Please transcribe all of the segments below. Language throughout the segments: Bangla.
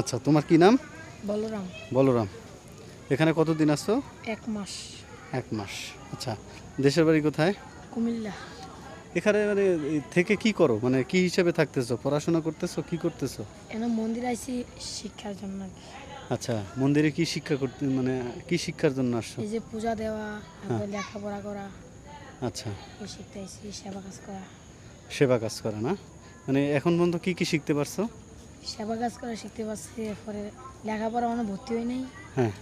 আচ্ছা, তোমার কি নাম? বলরাম। বলরাম। এখানে কতদিন আসছো? 1 মাস। 1 মাস। আচ্ছা, দেশের বাড়ি কোথায়? কুমিল্লা। এখানে মানে থেকে কি করো, মানে কি হিসেবে থাকতেছো, পড়াশোনা করতেছো, কি করতেছো? এখানে মন্দির আইছি শিক্ষার জন্য আর কি। আচ্ছা, মন্দিরে কি শিক্ষা করতে, মানে কি শিক্ষার জন্য আসছো? এই যে পূজা দেওয়া, হ্যাঁ। তারপরে লেখাপড়া করা, আচ্ছা, এই শিখতে আইছি, সেবা কাজ করা। সেবা কাজ করা না? মানে এখন পর্যন্ত কি কি শিখতে পারছো? সেবা কাজ করা শিখতে পারছি, এরপরে লেখাপড়া মানে ভর্তি হই নাই, হ্যাঁ।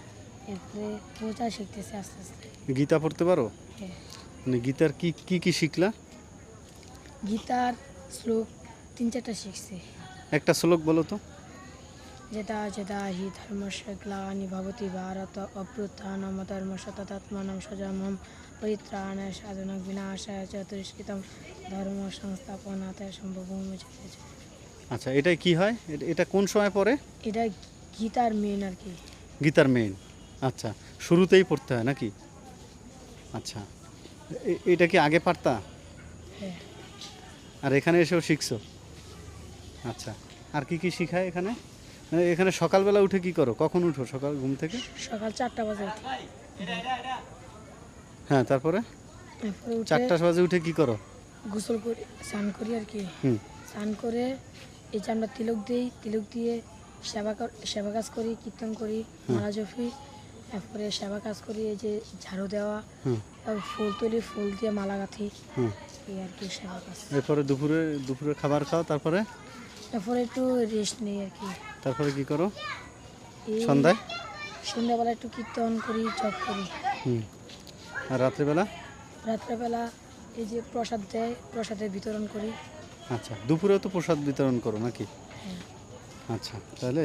এরপরে পূজা শিখতেছি আস্তে আস্তে। গীতা পড়তে পারো? হ্যাঁ। মানে গীতার কি কি কি শিখলা? গীতার শ্লোক 3-4টা শিখছি। একটা শ্লোক বলো তো। যেটা যেটা হি ধর্মস্য গ্লানি ভবতি ভারত অভ্যুত্থানম ধর্মস্য তদাত্মানম স্বজনম পরিত্রাণায় সাধনং বিনাশায় চ দুষ্কৃতম ধর্ম সংস্থাপনাতে সম্ভবম। আচ্ছা, এটাই কি হয়, এটা কোন সময় পড়ে? এটা গীতার মেন আর কি। গীতার মেইন। আচ্ছা, শুরুতেই পড়তে হয় নাকি? আচ্ছা, এটা কি আগে পারতা? হ্যাঁ। আর এখানে এসেও শিখছো? আচ্ছা, আর কি কি শিখায় এখানে? মানে এখানে সকালবেলা উঠে কি করো, কখন উঠো সকাল ঘুম থেকে? সকাল 4টা বাজে উঠি। হ্যাঁ, তারপরে এরপরে উঠে 4টা বাজে উঠে কি করো? গোসল করি, স্নান করি আর কি। হুম। স্নান করে এই যে আমরা তিলক দিই, তিলক দিয়ে সেবা কাজ করি, কীর্তন করি, মালা জপি, তারপরে সেবা কাজ করি, এই যে ঝাড়ু দেওয়া, হুম। তারপর ফুল তুলি, ফুল দিয়ে মালা গাঁথি, হুম। এই আর কি সেবা কাজ। এরপরে দুপুরে দুপুরে খাবার খাও, তারপরে তারপরে একটু রেস্ট নেই আর কি। তারপরে কি করো এই সন্ধ্যায়? সন্ধ্যাবেলা একটু কীর্তন করি, জপ করি। হুম। আর রাত্রেবেলা? রাত্রেবেলা এই যে প্রসাদ দেয়, প্রসাদের বিতরণ করি। আচ্ছা, দুপুরেও তো প্রসাদ বিতরণ করো নাকি? হ্যাঁ। আচ্ছা, তাহলে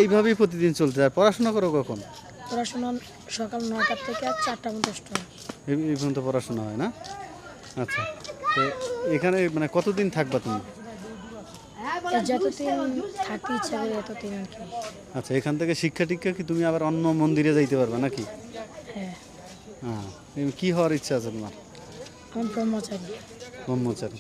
এইভাবেই প্রতিদিন চলতে। আর পড়াশোনা করো কখন? পড়াশোনা সকাল 9টা থেকে 4টা পর্যন্ত আর কি। এই পর্যন্ত পড়াশোনা হয় না? আচ্ছা, তো এখানে মানে কতদিন থাকবা তুমি? যতদিন থাকতে ইচ্ছা করি ততদিন আর কি। আচ্ছা, এখান থেকে শিক্ষা টিক্ষা কি তুমি আবার অন্য মন্দিরে যাইতে পারবা নাকি? হ্যাঁ। হ্যাঁ। কি হওয়ার ইচ্ছা আছে তোমার? আমার ব্রহ্মচারী। ব্রহ্মচারী।